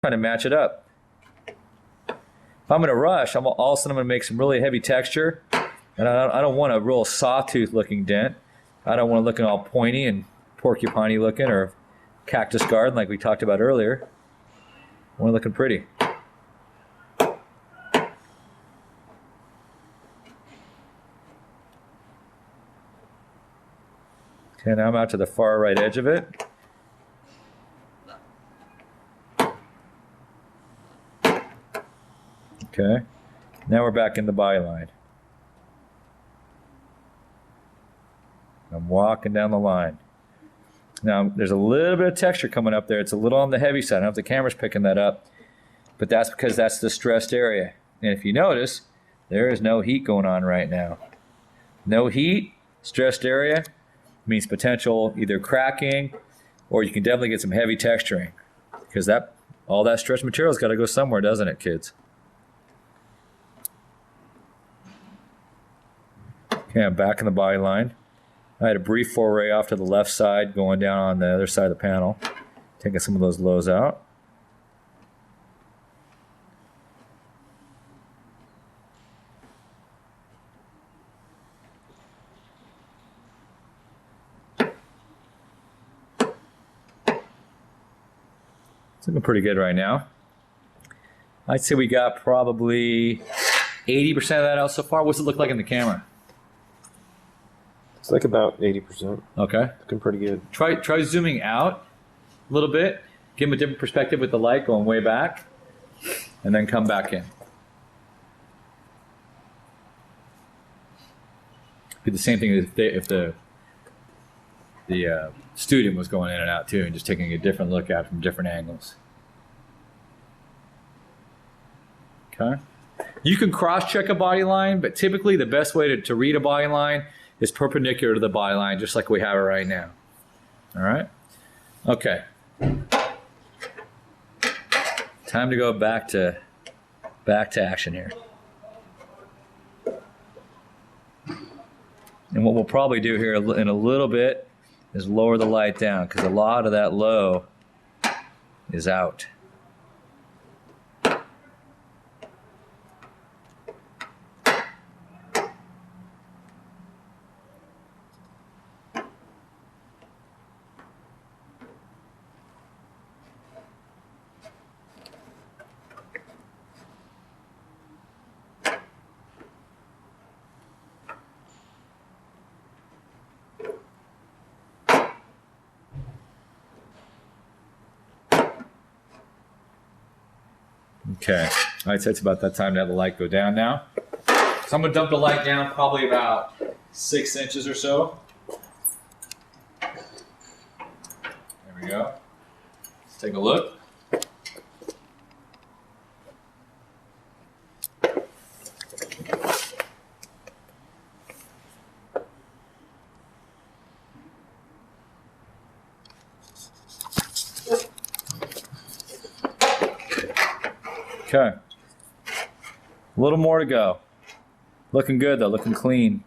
trying to match it up. If I'm going to rush, all of a sudden I'm going to make some really heavy texture, and I don't want a real sawtooth looking dent. I don't want it looking all pointy and porcupiney looking or cactus garden like we talked about earlier. I want it looking pretty. Okay, now I'm out to the far right edge of it. Okay, now we're back in the byline. I'm walking down the line. Now, there's a little bit of texture coming up there. It's a little on the heavy side. I don't know if the camera's picking that up, but that's because that's the stressed area. And if you notice, there is no heat going on right now. No heat, stressed area, means potential either cracking, or you can definitely get some heavy texturing, because all that stretched material's got to go somewhere, doesn't it, kids? Okay, I'm back in the byline. I had a brief foray off to the left side, going down on the other side of the panel, taking some of those lows out. It's looking pretty good right now. I'd say we got probably 80% of that out so far. What's it look like in the camera? It's like about 80%. Okay. Looking pretty good. Try zooming out a little bit. Give them a different perspective with the light going way back, and then come back in. Be the same thing if the student was going in and out too, and just taking a different look at it from different angles. Okay. You can cross-check a body line, but typically the best way to read a body line is perpendicular to the body line, just like we have it right now. All right? Okay. Time to go back to action here. And what we'll probably do here in a little bit is lower the light down, because a lot of that low is out. Okay, I'd say it's about that time to have the light go down now. So I'm gonna dump the light down probably about 6 inches or so. There we go. Let's take a look. Okay, a little more to go. Looking good though, looking clean.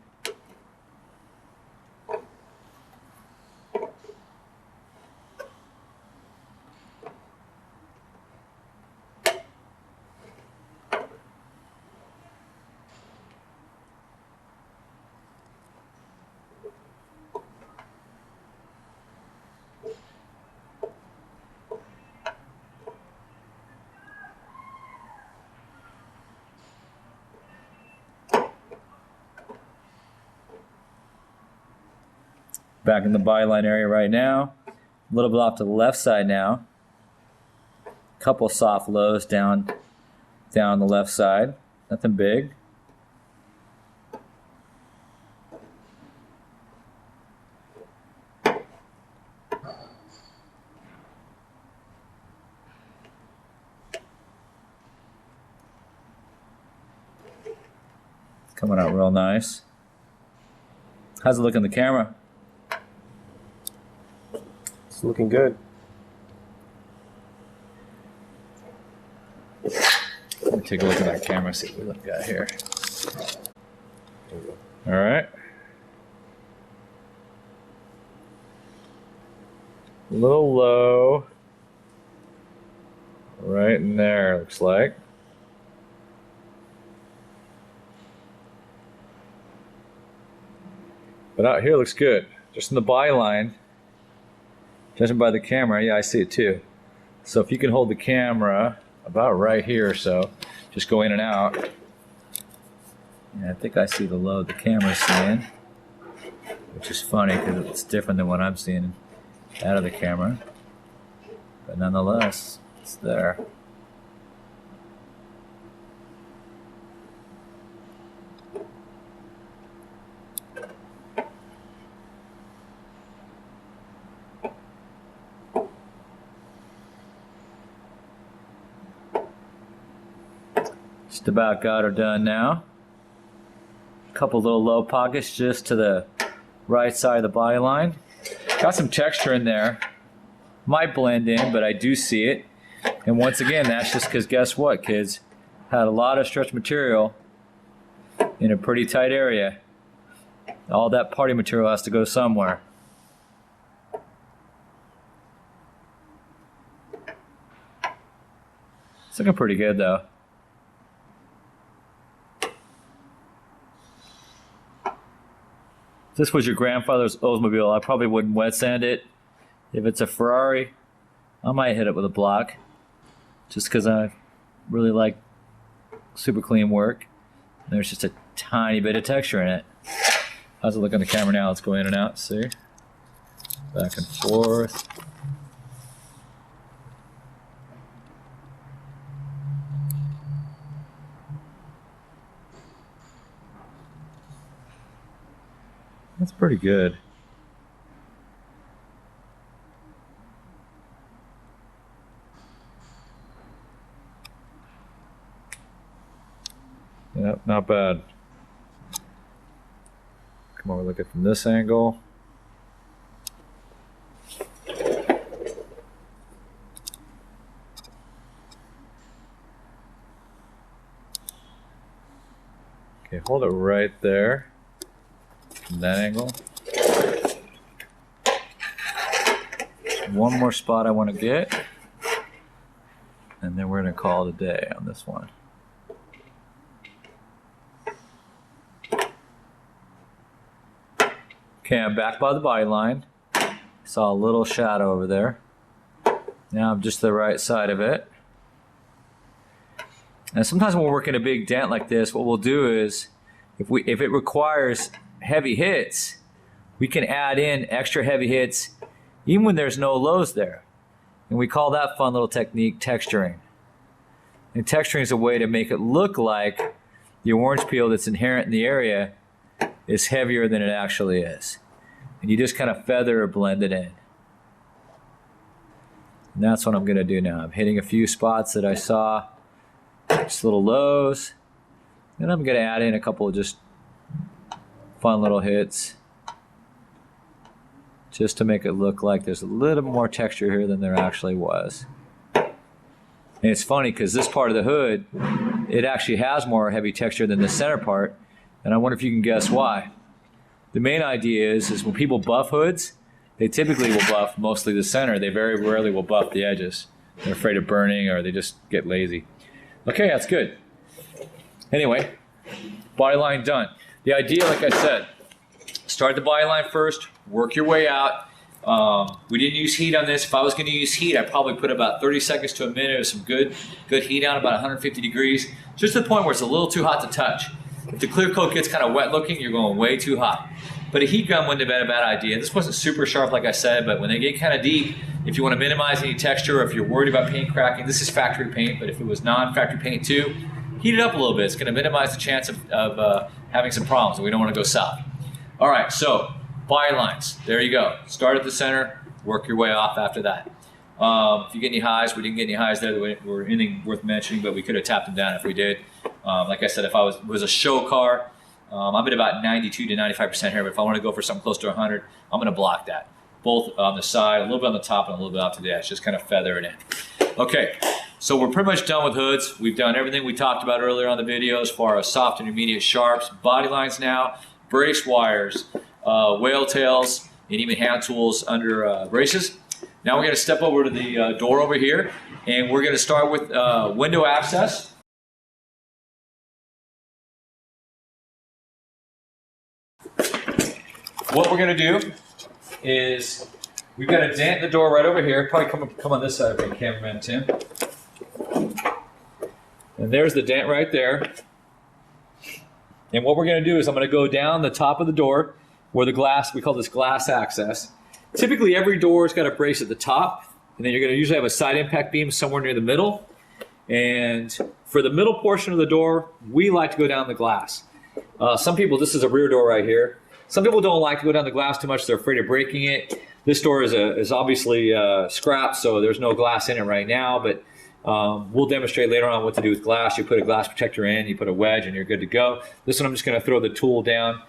Back in the byline area right now. A little bit off to the left side now. Couple soft lows down the left side. Nothing big. Coming out real nice. How's it look in the camera? It's looking good. Let me take a look at that camera, see what we look at here. All right. A little low. A Right in there, looks like. But out here looks good. Just in the byline, judging by the camera, yeah, I see it too. So if you can hold the camera about right here or so, just go in and out. Yeah, I think I see the load the camera's seeing, which is funny because it's different than what I'm seeing out of the camera. But nonetheless, it's there. Just about got her done now. A couple little low pockets just to the right side of the body line. Got some texture in there. Might blend in, but I do see it. And once again, that's just because guess what, kids? Had a lot of stretch material in a pretty tight area. All that party material has to go somewhere. It's looking pretty good though. If this was your grandfather's Oldsmobile, I probably wouldn't wet sand it. If it's a Ferrari, I might hit it with a block, just because I really like super clean work. There's just a tiny bit of texture in it. How's it look on the camera now? Let's go in and out, see? Back and forth. That's pretty good. Yep, not bad. Come on, we look at it from this angle. Okay, hold it right there. From that angle. One more spot I want to get, and then we're going to call it a day on this one. Okay, I'm back by the body line. Saw a little shadow over there. Now I'm just the right side of it. And sometimes when we're working a big dent like this, what we'll do is, if it requires heavy hits, we can add in extra heavy hits even when there's no lows there. And we call that fun little technique texturing. And texturing is a way to make it look like the orange peel that's inherent in the area is heavier than it actually is. And you just kind of feather or blend it in. And that's what I'm going to do now. I'm hitting a few spots that I saw, just little lows. And I'm going to add in a couple of just fun little hits, just to make it look like there's a little more texture here than there actually was. And it's funny because this part of the hood, it actually has more heavy texture than the center part, and I wonder if you can guess why. The main idea is when people buff hoods, they typically will buff mostly the center. They very rarely will buff the edges. They're afraid of burning, or they just get lazy. Okay, that's good. Anyway, body line done. The idea, like I said, start the body line first, work your way out. We didn't use heat on this. If I was going to use heat, I'd probably put about 30 seconds to a minute of some good heat on, about 150 degrees, just to the point where it's a little too hot to touch. If the clear coat gets kind of wet looking, you're going way too hot. But a heat gun wouldn't have been a bad idea. This wasn't super sharp, like I said, but when they get kind of deep, if you want to minimize any texture, or if you're worried about paint cracking, this is factory paint, but if it was non-factory paint too, heat it up a little bit. It's going to minimize the chance of having some problems, and we don't want to go south. All right, so body lines. There you go. Start at the center, work your way off after that. If you get any highs, we didn't get any highs there that were anything worth mentioning, but we could have tapped them down if we did. Like I said, if I was a show car, I'm at about 92 to 95% here, but if I want to go for something close to 100, I'm going to block that. Both on the side, a little bit on the top, and a little bit out to the edge. Just kind of feather it in. Okay, so we're pretty much done with hoods. We've done everything we talked about earlier on the video as far as soft, intermediate, sharps, body lines now, brace wires, whale tails, and even hand tools under braces. Now we're going to step over to the door over here. And we're going to start with window access. What we're going to do is we've got a dent in the door right over here. Probably come on this side of me, cameraman Tim. And there's the dent right there. And what we're going to do is I'm going to go down the top of the door where the glass, we call this glass access. Typically every door's got a brace at the top, and then you're going to usually have a side impact beam somewhere near the middle. And for the middle portion of the door, we like to go down the glass. Some people, this is a rear door right here. Some people don't like to go down the glass too much. They're afraid of breaking it. This door is obviously scrapped, so there's no glass in it right now, but we'll demonstrate later on what to do with glass. You put a glass protector in, you put a wedge, and you're good to go. This one I'm just going to throw the tool down.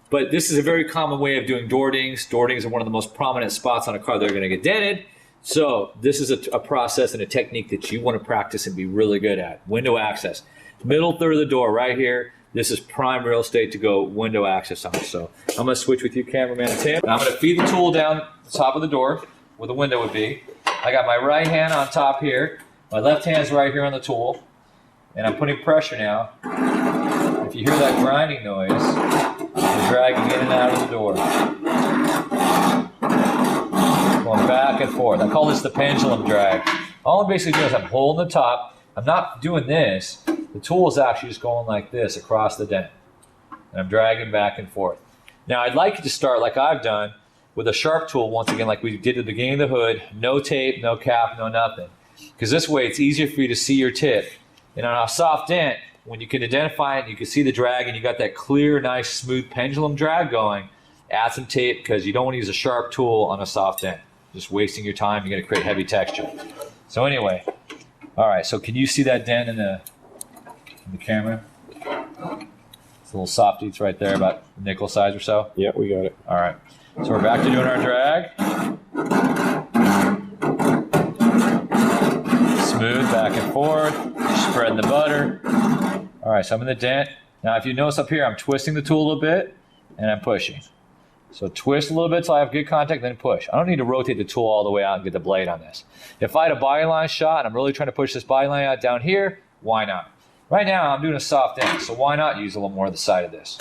But this is a very common way of doing door dings. Door dings are one of the most prominent spots on a car that are going to get dented. So this is a process and a technique that you want to practice and be really good at. Window access. Middle third of the door right here. This is prime real estate to go window access on. So I'm going to switch with you, cameraman Tim. I'm going to feed the tool down the top of the door where the window would be. I got my right hand on top here. My left hand's right here on the tool. And I'm putting pressure now. If you hear that grinding noise, I'm dragging in and out of the door. Going back and forth. I call this the pendulum drag. All I'm basically doing is I'm holding the top. I'm not doing this. The tool is actually just going like this across the dent. And I'm dragging back and forth. Now I'd like you to start like I've done with a sharp tool, once again, like we did at the beginning of the hood. No tape, no cap, no nothing. Because this way it's easier for you to see your tip. And on a soft dent, when you can identify it, you can see the drag, and you got that clear, nice, smooth pendulum drag going. Add some tape because you don't want to use a sharp tool on a soft dent. Just wasting your time. You're going to create heavy texture. So anyway, all right. So can you see that dent in the camera? It's a little softy. It's right there, about nickel size or so. Yeah, we got it. All right. So we're back to doing our drag. Smooth back and forth. Spreading the butter. All right, so I'm in the dent. Now, if you notice up here, I'm twisting the tool a little bit, and I'm pushing. So twist a little bit till I have good contact, then push. I don't need to rotate the tool all the way out and get the blade on this. If I had a bodyline shot and I'm really trying to push this bodyline out down here, why not? Right now, I'm doing a soft dent, so why not use a little more of the side of this?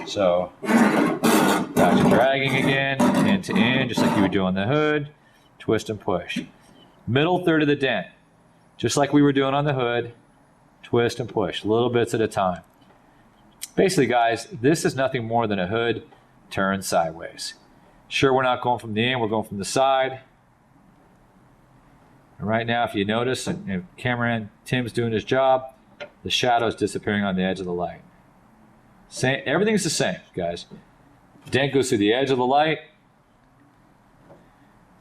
So, back to dragging again, end to end, just like you would do on the hood. Twist and push. Middle third of the dent, just like we were doing on the hood. Twist and push, little bits at a time. Basically, guys, this is nothing more than a hood turned sideways. Sure, we're not going from the end, we're going from the side. And right now, if you notice, and cameraman Tim's doing his job, the shadow's disappearing on the edge of the light. Everything's the same, guys. Dent goes through the edge of the light.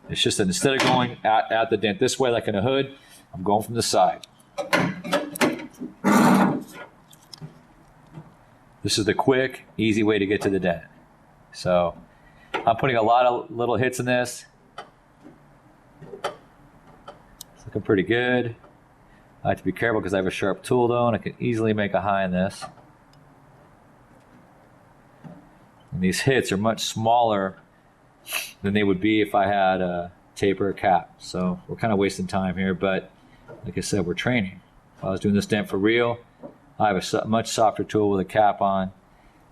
It's just that instead of going at the dent this way like in a hood, I'm going from the side. This is the quick, easy way to get to the dent. So I'm putting a lot of little hits in this. It's looking pretty good. I have to be careful because I have a sharp tool though, and I can easily make a high in this. And these hits are much smaller than they would be if I had a tape or a cap. So we're kind of wasting time here, but like I said, we're training. If I was doing this dent for real, I have a much softer tool with a cap on,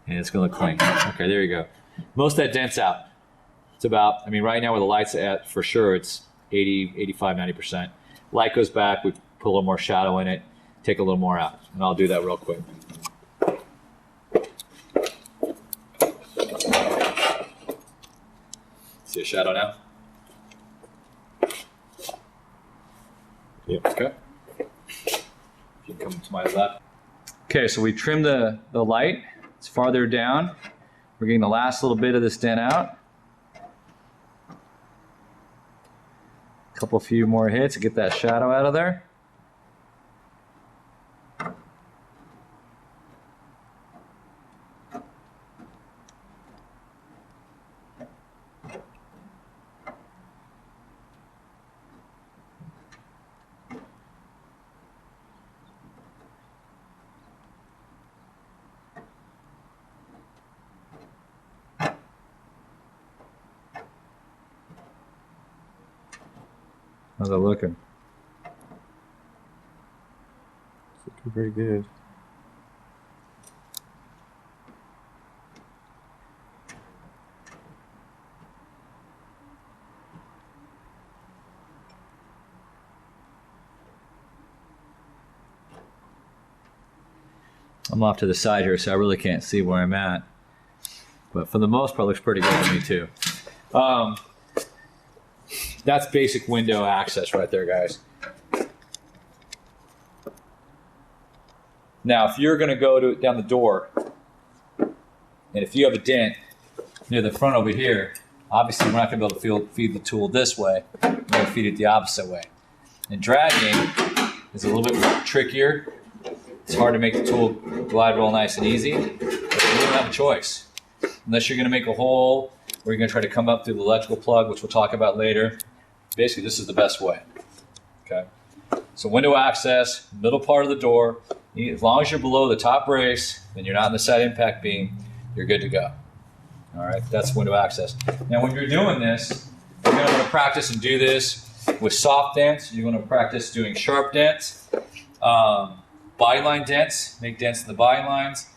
and it's going to look clean. Okay, there you go. Most of that dent's out. It's about, I mean, right now where the light's at, for sure, it's 80, 85, 90%. Light goes back, we put a little more shadow in it, take a little more out, and I'll do that real quick. See a shadow now? Yep. Okay. You can come to my left. Okay, so we trimmed the light. It's farther down. We're getting the last little bit of this dent out. A few more hits to get that shadow out of there. How's that looking? Very good. I'm off to the side here, so I really can't see where I'm at. But for the most part, it looks pretty good to me too. That's basic window access right there, guys. Now, if you're going to go down the door, and if you have a dent near the front over here, obviously we're not going to be able to feed the tool this way. We're going to feed it the opposite way. And dragging is a little bit trickier. It's hard to make the tool glide real nice and easy, but you don't have a choice. Unless you're going to make a hole, or you're going to try to come up through the electrical plug, which we'll talk about later. Basically, this is the best way. Okay. So window access, middle part of the door. As long as you're below the top brace, and you're not in the side impact beam, you're good to go. All right, that's window access. Now, when you're doing this, you're going to want to practice and do this with soft dents. You're going to practice doing sharp dents. Bodyline dents, make dents in the body lines.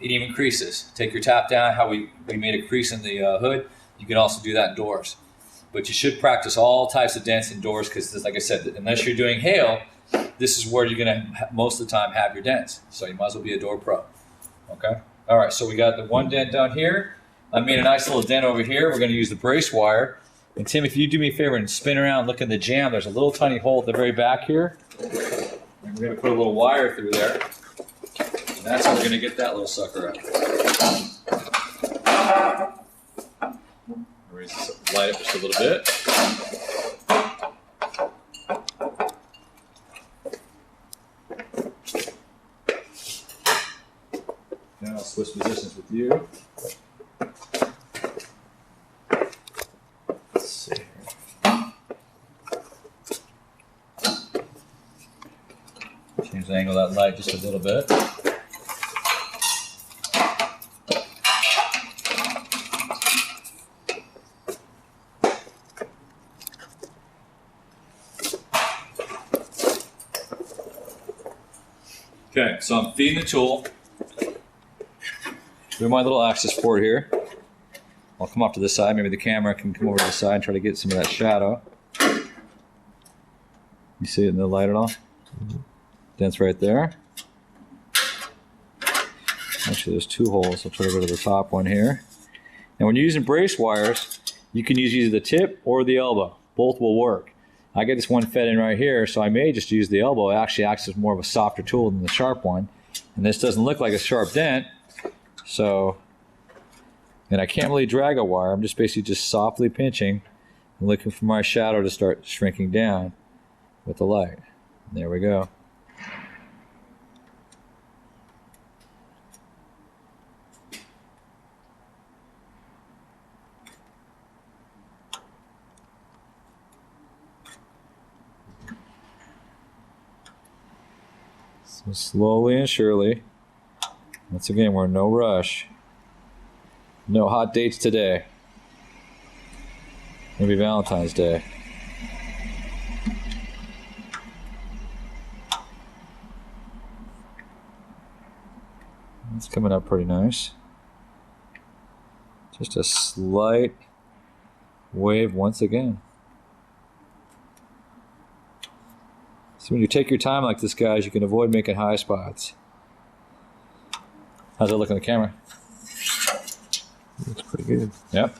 It even creases. Take your tap down, how we made a crease in the hood. You can also do that in doors. But you should practice all types of dents indoors because, like I said, unless you're doing hail, this is where you're going to, most of the time, have your dents. So you might as well be a door pro. Okay? All right, so we got the one dent down here. I made a nice little dent over here. We're going to use the brace wire. And Tim, if you do me a favor and spin around, look in the jamb, there's a little tiny hole at the very back here. And we're going to put a little wire through there. And that's how we're going to get that little sucker out. Raise this up, light up just a little bit. Now I'll switch positions with you. Let's see here. Change the angle of that light just a little bit. Okay, so I'm feeding the tool through my little access port here. I'll come off to the side. Maybe the camera can come over to the side and try to get some of that shadow. You see it in the light at all? Dent's right there. Actually, there's two holes. I'll try to go to the top one here. And when you're using brace wires, you can use either the tip or the elbow. Both will work. I get this one fed in right here, so I may just use the elbow. It actually acts as more of a softer tool than the sharp one. And this doesn't look like a sharp dent. So, and I can't really drag a wire. I'm just basically just softly pinching and looking for my shadow to start shrinking down with the light. And there we go. So slowly and surely. Once again, we're in no rush. No hot dates today. Maybe Valentine's Day. It's coming up pretty nice. Just a slight wave once again. So when you take your time like this, guys, you can avoid making high spots. How's it look on the camera? Looks pretty good. Yep.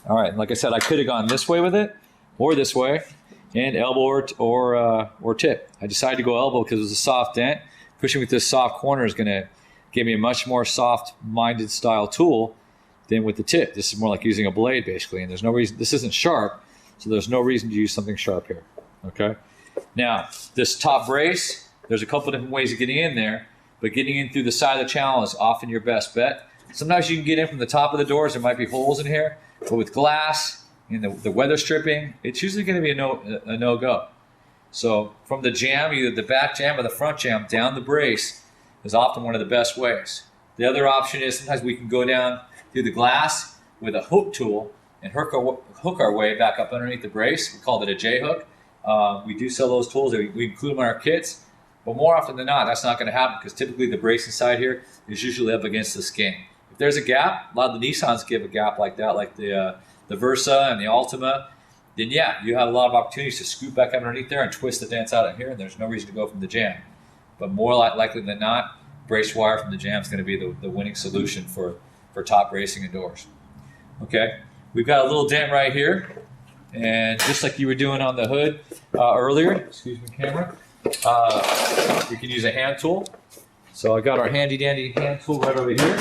All right. Like I said, I could have gone this way with it, or this way, and elbow or tip. I decided to go elbow because it was a soft dent. Pushing with this soft corner is going to give me a much more soft-minded style tool than with the tip. This is more like using a blade, basically, and there's no reason. This isn't sharp, so there's no reason to use something sharp here. Okay. Now, this top brace, there's a couple different ways of getting in there, but getting in through the side of the channel is often your best bet. Sometimes you can get in from the top of the doors. There might be holes in here, but with glass and the weather stripping, it's usually going to be a no-go. So from the jamb, either the back jamb or the front jamb, down the brace is often one of the best ways. The other option is sometimes we can go down through the glass with a hook tool and hook our way back up underneath the brace. We call it a J-hook. We do sell those tools. We include them in our kits. But more often than not, that's not going to happen because typically the brace inside here is usually up against the skin. If there's a gap, a lot of the Nissans give a gap like that, like the Versa and the Altima, then yeah, you have a lot of opportunities to scoop back up underneath there and twist the dents out of here, and there's no reason to go from the jam. But more likely than not, brace wire from the jam is going to be the winning solution for top racing and doors. Okay, we've got a little dent right here, and just like you were doing on the hood earlier, excuse me, camera, we can use a hand tool. So I got our handy dandy hand tool right over here.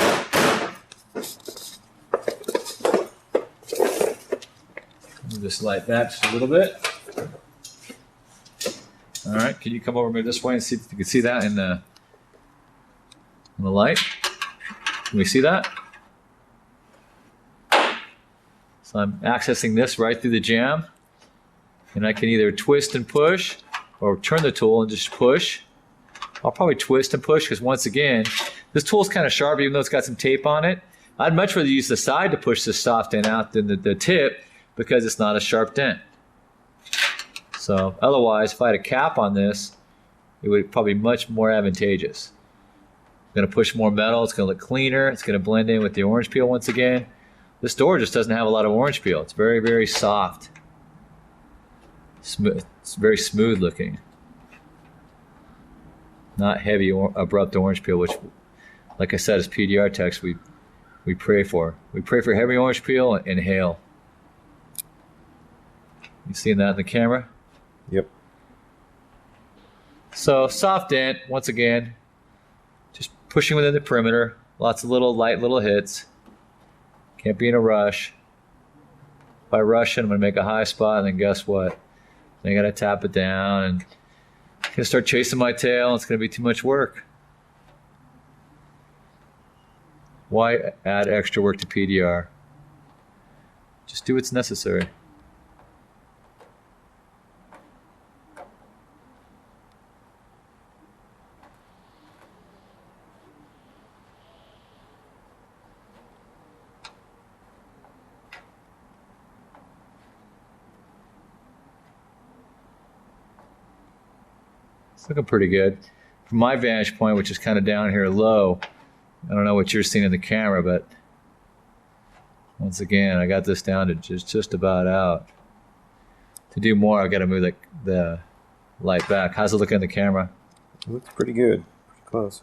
Move this light back just a little bit. All right, can you come over maybe this way and see if you can see that in the light? Can we see that? So I'm accessing this right through the jam, and I can either twist and push or turn the tool and just push. I'll probably twist and push because once again, this tool's kind of sharp even though it's got some tape on it. I'd much rather use the side to push this soft dent out than the tip because it's not a sharp dent. So otherwise, if I had a cap on this, it would probably be much more advantageous. I'm going to push more metal. It's going to look cleaner. It's going to blend in with the orange peel once again. This door just doesn't have a lot of orange peel. It's very, very soft. Smooth. It's very smooth looking. Not heavy or abrupt orange peel, which, like I said, as PDR techs, we pray for. We pray for heavy orange peel and hail. You seeing that in the camera? Yep. So soft dent, once again, just pushing within the perimeter. Lots of light little hits. Can't be in a rush. If I rush it, I'm going to make a high spot, and then guess what? Then I got to tap it down, and I'm going to start chasing my tail, and it's going to be too much work. Why add extra work to PDR? Just do what's necessary. It's looking pretty good. From my vantage point, which is kind of down here low, I don't know what you're seeing in the camera, but once again, I got this down to just about out. To do more, I've got to move the light back. How's it look in the camera? It looks pretty good. Pretty close.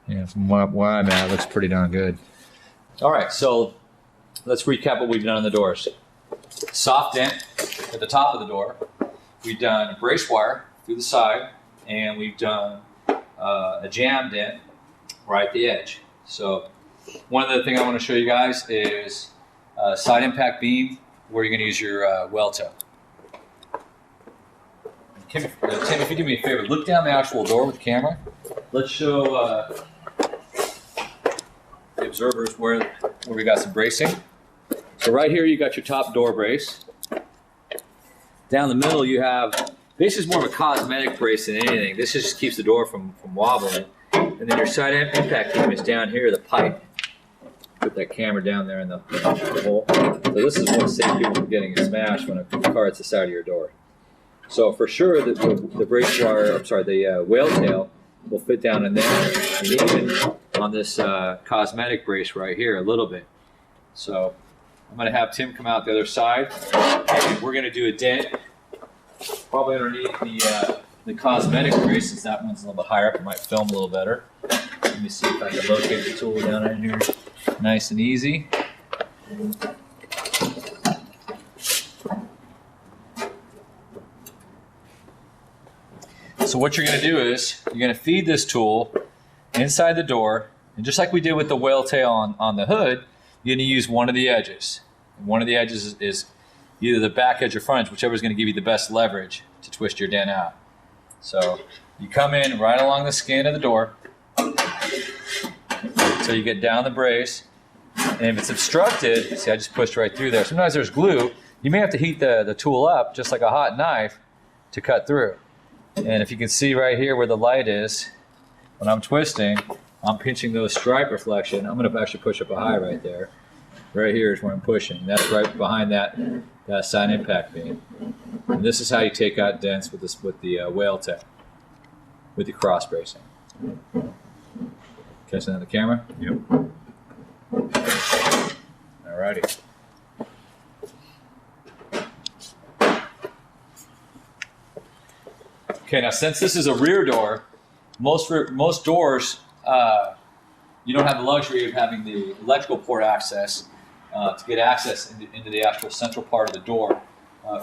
Yeah, from where I'm at, it looks pretty darn good. All right, so let's recap what we've done on the doors. Soft dent at the top of the door. We've done brace wire through the side, and we've done a jam dent right at the edge. So one of the things I want to show you guys is side impact beam where you're going to use your weld toe. Tim, if you do me a favor, look down the actual door with the camera. Let's show the observers where we got some bracing. So right here you got your top door brace. Down the middle you have, this is more of a cosmetic brace than anything. This just keeps the door from wobbling. And then your side impact beam is down here, the pipe. Put that camera down there in the hole. So this is what saves people from getting smashed when a car hits the side of your door. So for sure the brace wire, the whale tail will fit down in there, and even on this cosmetic brace right here a little bit. So I'm going to have Tim come out the other side, and we're going to do a dent, probably underneath the cosmetic brace, since that one's a little bit higher up. It might film a little better. Let me see if I can locate the tool down in here, nice and easy. So what you're going to do is you're going to feed this tool inside the door, and just like we did with the whale tail on the hood, you're going to use one of the edges. And one of the edges is either the back edge or front edge, whichever is going to give you the best leverage to twist your dent out. So you come in right along the skin of the door, so you get down the brace, and if it's obstructed, see I just pushed right through there. Sometimes there's glue. You may have to heat the tool up just like a hot knife to cut through. And if you can see right here where the light is, when I'm twisting, I'm pinching those stripe reflection. I'm going to actually push up a high right there. Right here is where I'm pushing. That's right behind that that side impact beam. And this is how you take out dents with the whale tip, with the cross bracing. Catch that on the camera? Yep. Alrighty. Okay, now since this is a rear door, most doors, you don't have the luxury of having the electrical port access to get access into the actual central part of the door.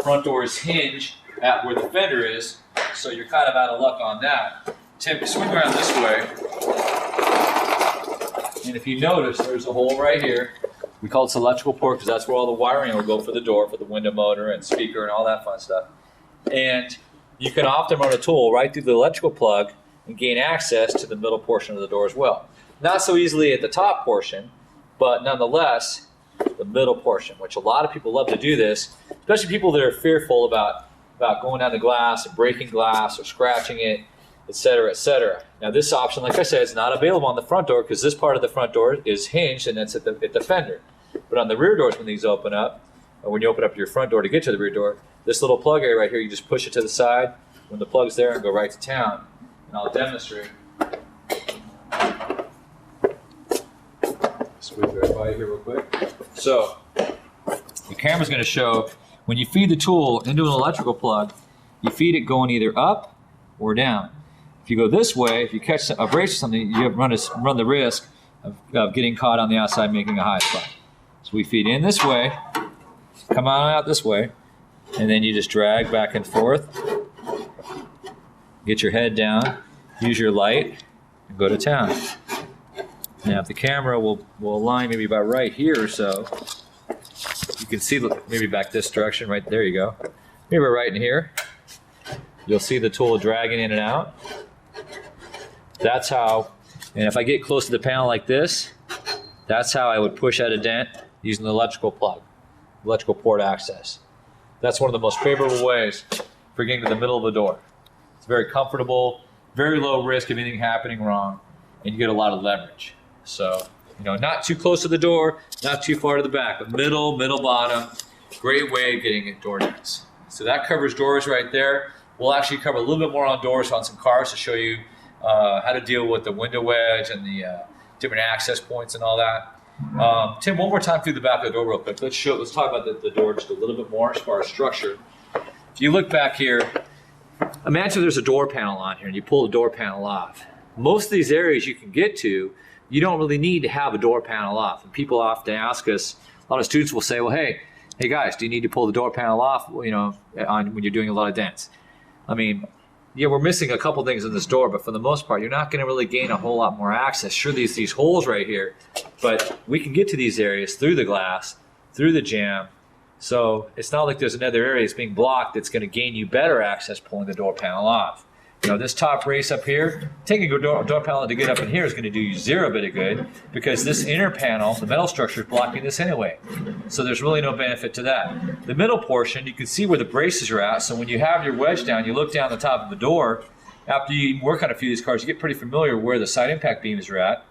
Front doors hinge at where the fender is, so you're kind of out of luck on that. Tim, swing around this way, and if you notice, there's a hole right here. We call this electrical port because that's where all the wiring will go for the door, for the window motor and speaker and all that fun stuff. And you can often run a tool right through the electrical plug and gain access to the middle portion of the door as well. Not so easily at the top portion, but nonetheless, the middle portion, which a lot of people love to do this, especially people that are fearful about going down the glass and breaking glass or scratching it, et cetera, et cetera. Now this option, like I said, is not available on the front door because this part of the front door is hinged and that's at the fender. But on the rear doors, when these open up, or when you open up your front door to get to the rear door, this little plug area right here, you just push it to the side when the plug's there and go right to town. And I'll demonstrate. Squeeze right by here real quick. So the camera's going to show when you feed the tool into an electrical plug, you feed it going either up or down. If you go this way, if you catch a brace or something, you run the risk of getting caught on the outside making a high spot. So we feed in this way, come on out this way, and then you just drag back and forth. Get your head down, use your light, and go to town. Now if the camera will align maybe about right here or so, you can see maybe back this direction, right there you go. Maybe right in here. You'll see the tool dragging in and out. That's how, and if I get close to the panel like this, that's how I would push out a dent using the electrical plug, electrical port access. That's one of the most favorable ways for getting to the middle of the door. It's very comfortable, very low risk of anything happening wrong, and you get a lot of leverage. So, not too close to the door, not too far to the back, but middle, bottom, great way of getting at door dents. So that covers doors right there. We'll actually cover a little bit more on doors on some cars to show you how to deal with the window wedge and the different access points and all that. Tim, one more time through the back of the door real quick. Let's talk about the door just a little bit more as far as structure. If you look back here, imagine there's a door panel on here and you pull the door panel off. Most of these areas you can get to, you don't really need to have a door panel off. And people often ask us, a lot of students will say, well, hey guys, do you need to pull the door panel off, when you're doing a lot of dents? I mean, yeah, we're missing a couple things in this door, but for the most part, you're not going to really gain a whole lot more access. Sure, these holes right here, but we can get to these areas through the glass, through the jamb. So it's not like there's another area that's being blocked that's going to gain you better access pulling the door panel off. This top brace up here, taking a door panel to get up in here is going to do you zero bit of good because this inner panel, the metal structure, is blocking this anyway. So there's really no benefit to that. The middle portion, you can see where the braces are at. So when you have your wedge down, you look down the top of the door. After you work on a few of these cars, you get pretty familiar where the side impact beams are at.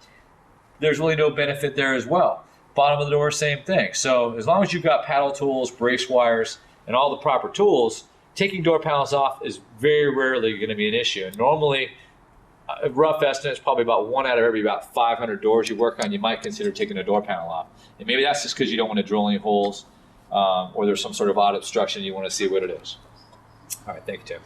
There's really no benefit there as well. Bottom of the door, same thing. So as long as you've got paddle tools, brace wires, and all the proper tools, taking door panels off is very rarely going to be an issue. And normally, a rough estimate is probably about 1 out of every about 500 doors you work on, you might consider taking a door panel off. And maybe that's just because you don't want to drill any holes or there's some sort of odd obstruction, you want to see what it is. All right, thank you, Tim.